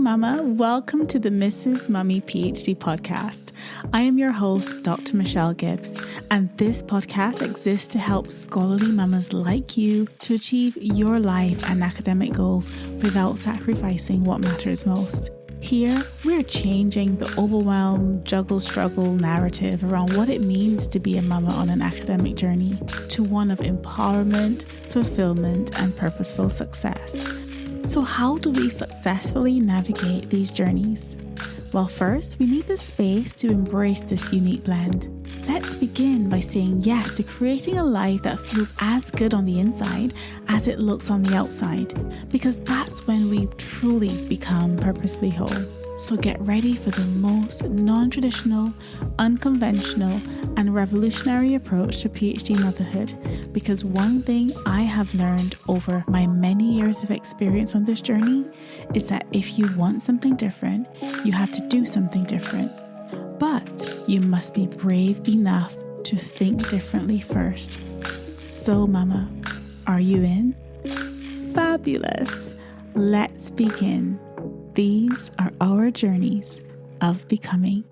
Mama, welcome to the Mrs. Mummy PhD podcast. I am your host, Dr. Michelle Gibbs, and this podcast exists to help scholarly mamas like you to achieve your life and academic goals without sacrificing what matters most. Here, we're changing the overwhelm, juggle-struggle narrative around what it means to be a mama on an academic journey to one of empowerment, fulfillment, and purposeful success. So how do we successfully navigate these journeys? Well, first, we need the space to embrace this unique blend. Let's begin by saying yes to creating a life that feels as good on the inside as it looks on the outside, because that's when we truly become purposefully whole. So get ready for the most non-traditional, unconventional, and revolutionary approach to PhD motherhood, because one thing I have learned over my many years of experience on this journey is that if you want something different, you have to do something different. But you must be brave enough to think differently first. So, Mama, are you in? Fabulous! Let's begin. These are our journeys of becoming.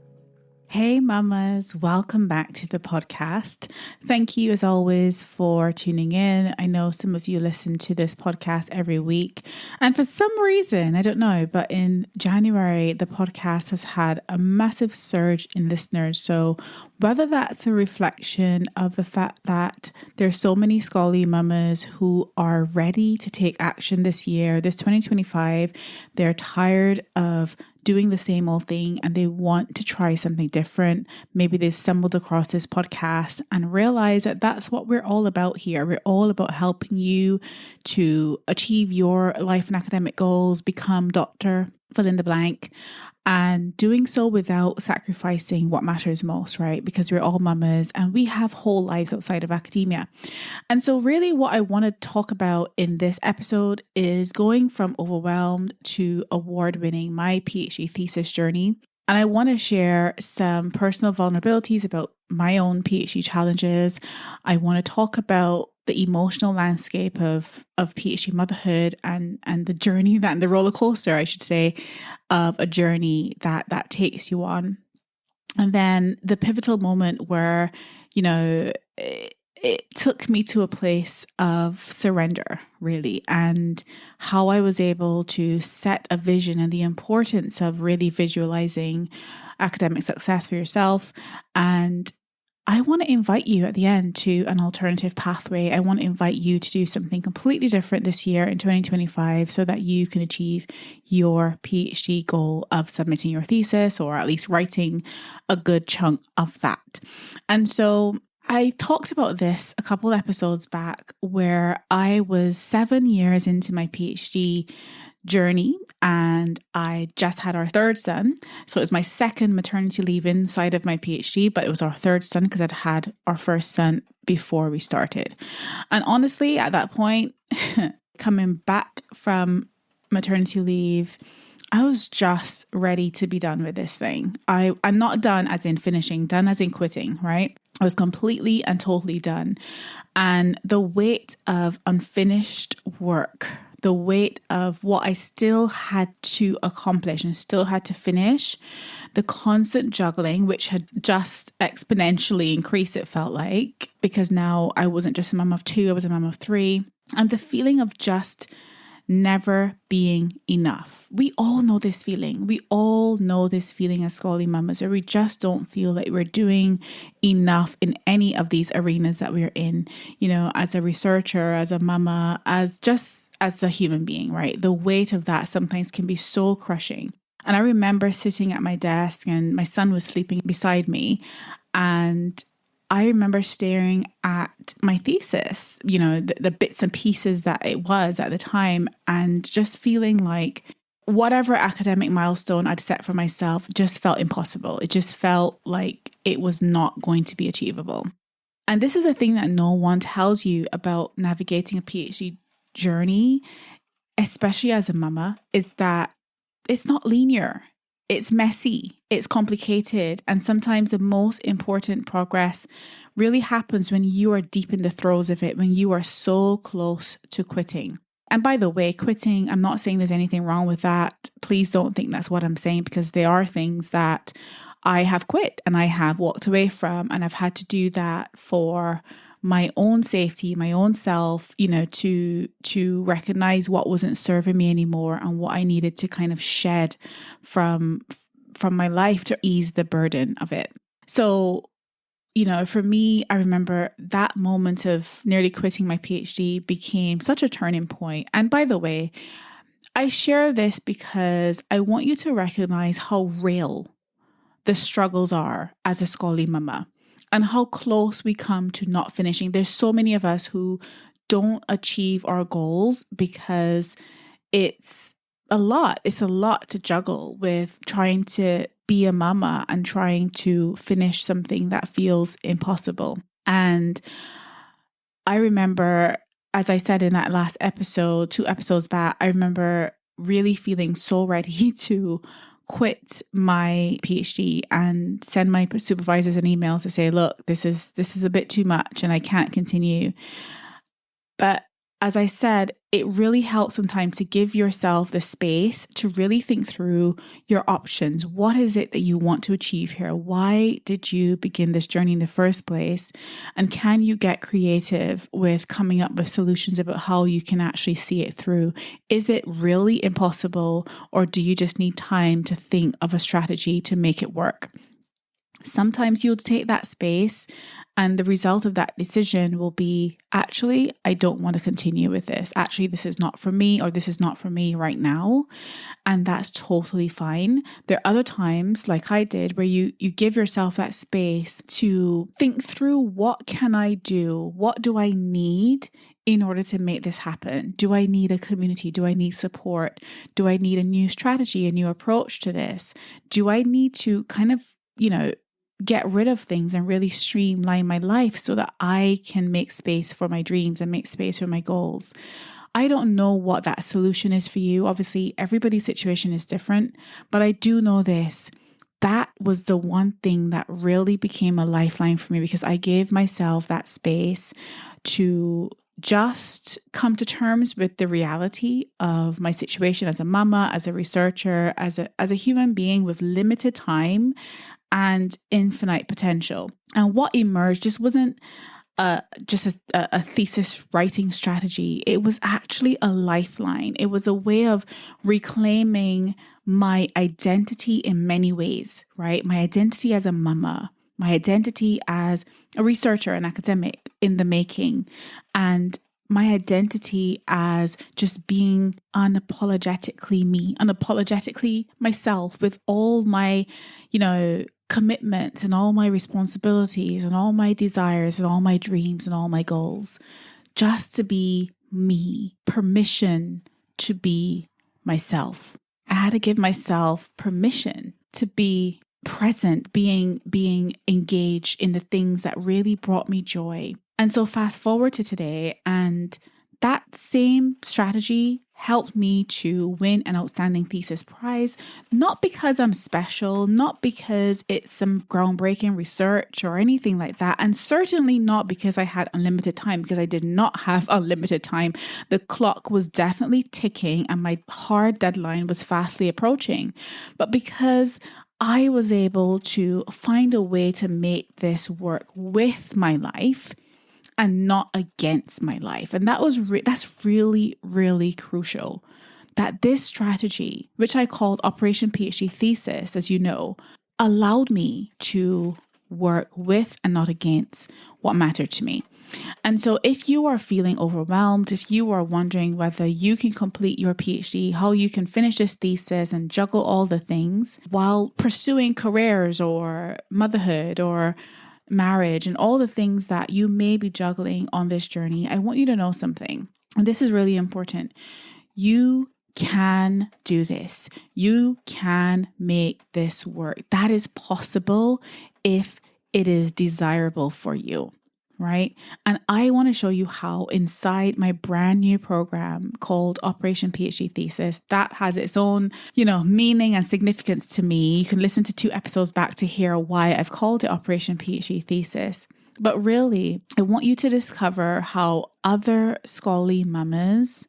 Hey mamas, welcome back to the podcast. Thank you as always for tuning in. I know some of you listen to this podcast every week, and for some reason, I don't know, but in January, the podcast has had a massive surge in listeners. So whether that's a reflection of the fact that there's so many scholarly mamas who are ready to take action this year, this 2025, they're tired of doing the same old thing and they want to try something different. Maybe they've stumbled across this podcast and realize that that's what we're all about here. We're all about helping you to achieve your life and academic goals, become doctor, fill in the blank, and doing so without sacrificing what matters most, right? Because we're all mamas and we have whole lives outside of academia. And so really what I want to talk about in this episode is going from overwhelmed to award-winning, my PhD thesis journey. And I want to share some personal vulnerabilities about my own PhD challenges. I want to talk about the emotional landscape of PhD motherhood and the journey that, and the roller coaster, I should say, of a journey that takes you on. And then the pivotal moment where, it took me to a place of surrender, really, and how I was able to set a vision and the importance of really visualizing academic success for yourself. And I want to invite you at the end to an alternative pathway. I want to invite you to do something completely different this year in 2025 so that you can achieve your PhD goal of submitting your thesis, or at least writing a good chunk of that. And so I talked about this a couple episodes back where I was 7 years into my PhD journey and I just had our third son. So it was my second maternity leave inside of my PhD, but it was our third son because I'd had our first son before we started. And honestly, at that point, coming back from maternity leave, I was just ready to be done with this thing. I'm not done as in finishing, done as in quitting, right? I was completely and totally done. And the weight of unfinished work, the weight of what I still had to accomplish and still had to finish, the constant juggling, which had just exponentially increased, it felt like, because now I wasn't just a mum of two, I was a mum of three, and the feeling of just never being enough. We all know this feeling. We all know this feeling as scholarly mamas, where we just don't feel like we're doing enough in any of these arenas that we're in, as a researcher, as a mama, as a human being, right? The weight of that sometimes can be so crushing. And I remember sitting at my desk and my son was sleeping beside me, and I remember staring at my thesis, the bits and pieces that it was at the time, and just feeling like whatever academic milestone I'd set for myself just felt impossible. It just felt like it was not going to be achievable. And this is a thing that no one tells you about navigating a PhD journey, especially as a mama, is that it's not linear. It's messy, it's complicated, and sometimes the most important progress really happens when you are deep in the throes of it, when you are so close to quitting. And by the way, quitting, I'm not saying there's anything wrong with that. Please don't think that's what I'm saying, because there are things that I have quit and I have walked away from, and I've had to do that for my own safety, my own self, to recognize what wasn't serving me anymore and what I needed to kind of shed from my life to ease the burden of it. So, for me, I remember that moment of nearly quitting my PhD became such a turning point. And by the way, I share this because I want you to recognize how real the struggles are as a scholarly mama and how close we come to not finishing. There's so many of us who don't achieve our goals because it's a lot. It's a lot to juggle with trying to be a mama and trying to finish something that feels impossible. And I remember, as I said in that last episode, 2 episodes back, I remember really feeling so ready to quit my PhD and send my supervisors an email to say, look, this is a bit too much and I can't continue. But as I said, it really helps sometimes to give yourself the space to really think through your options. What is it that you want to achieve here? Why did you begin this journey in the first place? And can you get creative with coming up with solutions about how you can actually see it through? Is it really impossible, or do you just need time to think of a strategy to make it work? Sometimes you'll take that space and the result of that decision will be, actually, I don't want to continue with this. Actually, this is not for me, or this is not for me right now. And that's totally fine. There are other times, like I did, where you give yourself that space to think through, what can I do? What do I need in order to make this happen? Do I need a community? Do I need support? Do I need a new strategy, a new approach to this? Do I need to kind of, get rid of things and really streamline my life so that I can make space for my dreams and make space for my goals? I don't know what that solution is for you. Obviously, everybody's situation is different, but I do know this. That was the one thing that really became a lifeline for me, because I gave myself that space to just come to terms with the reality of my situation as a mama, as a researcher, as a human being with limited time and infinite potential. And what emerged just wasn't just a thesis writing strategy. It was actually a lifeline. It was a way of reclaiming my identity in many ways, right? My identity as a mama, my identity as a researcher and academic in the making, and my identity as just being unapologetically me, unapologetically myself, with all my, commitments and all my responsibilities and all my desires and all my dreams and all my goals, just to be me, permission to be myself. I had to give myself permission to be present, being engaged in the things that really brought me joy. And so fast forward to today, and that same strategy helped me to win an outstanding thesis prize, not because I'm special, not because it's some groundbreaking research or anything like that, and certainly not because I had unlimited time, because I did not have unlimited time. The clock was definitely ticking and my hard deadline was fastly approaching, but because I was able to find a way to make this work with my life and not against my life. And that's really, really crucial. That this strategy, which I called Operation PhD Thesis, as you know, allowed me to work with and not against what mattered to me. And so if you are feeling overwhelmed, if you are wondering whether you can complete your PhD, how you can finish this thesis and juggle all the things while pursuing careers or motherhood or marriage and all the things that you may be juggling on this journey, I want you to know something. And this is really important. You can do this. You can make this work. That is possible if it is desirable for you, right? And I want to show you how inside my brand new program called Operation PhD Thesis, that has its own, meaning and significance to me. You can listen to 2 episodes back to hear why I've called it Operation PhD Thesis. But really, I want you to discover how other scholarly mamas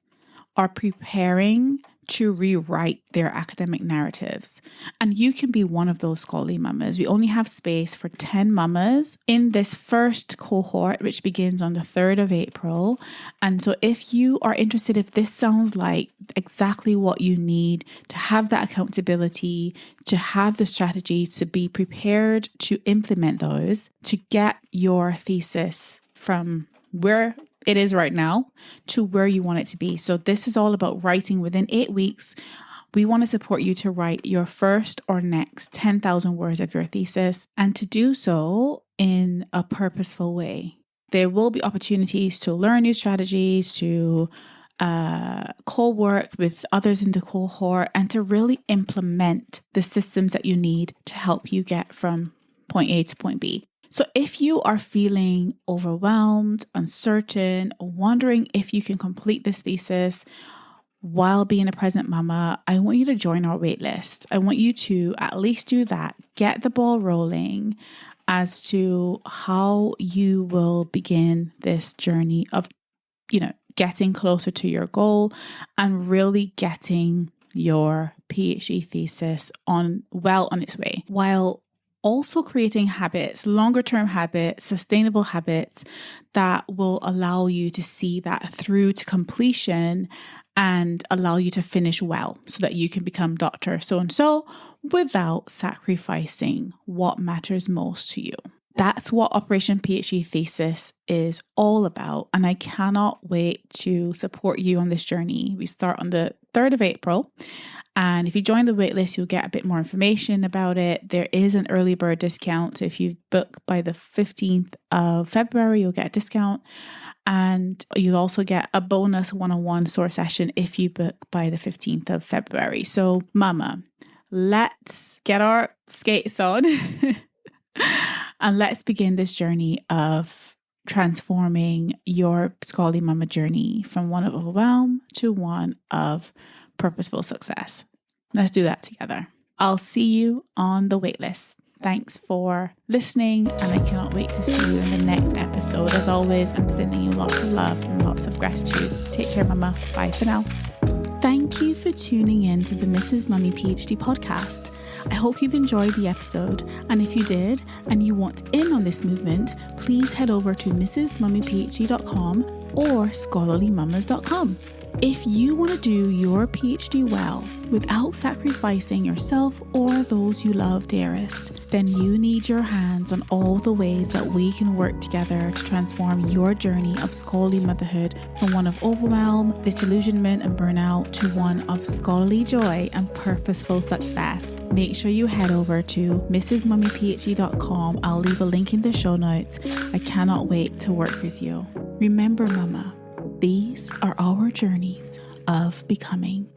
are preparing to rewrite their academic narratives. And you can be one of those scholarly mamas. We only have space for 10 mamas in this first cohort, which begins on the 3rd of April. And so if you are interested, if this sounds like exactly what you need to have that accountability, to have the strategy, to be prepared to implement those, to get your thesis from where it is right now to where you want it to be. So this is all about writing within 8 weeks. We want to support you to write your first or next 10,000 words of your thesis, and to do so in a purposeful way. There will be opportunities to learn new strategies, to co-work with others in the cohort, and to really implement the systems that you need to help you get from point A to point B. So if you are feeling overwhelmed, uncertain, wondering if you can complete this thesis while being a present mama, I want you to join our waitlist. I want you to at least do that, get the ball rolling as to how you will begin this journey of, getting closer to your goal and really getting your PhD thesis on its way, while also creating habits, longer term habits, sustainable habits that will allow you to see that through to completion and allow you to finish well so that you can become Dr. So-and-so without sacrificing what matters most to you. That's what Operation PhD Thesis is all about. And I cannot wait to support you on this journey. We start on the 3rd of April. And if you join the waitlist, you'll get a bit more information about it. There is an early bird discount. So if you book by the 15th of February, you'll get a discount. And you'll also get a bonus one-on-one source session if you book by the 15th of February. So mama, let's get our skates on and let's begin this journey of transforming your scholarly mama journey from one of overwhelm to one of purposeful success. Let's do that together. I'll see you on the waitlist. Thanks for listening, and I cannot wait to see you in the next episode. As always, I'm sending you lots of love and lots of gratitude. Take care, mama. Bye for now. Thank you for tuning in to the Mrs. Mummy PhD podcast. I hope you've enjoyed the episode, and if you did and you want in on this movement, please head over to mrsmummyphd.com or scholarlymamas.com. If you want to do your PhD well without sacrificing yourself or those you love dearest, then you need your hands on all the ways that we can work together to transform your journey of scholarly motherhood from one of overwhelm, disillusionment and burnout to one of scholarly joy and purposeful success. Make sure you head over to mrsmummyphd.com. I'll leave a link in the show notes. I cannot wait to work with you. Remember, mama, these are our journeys of becoming.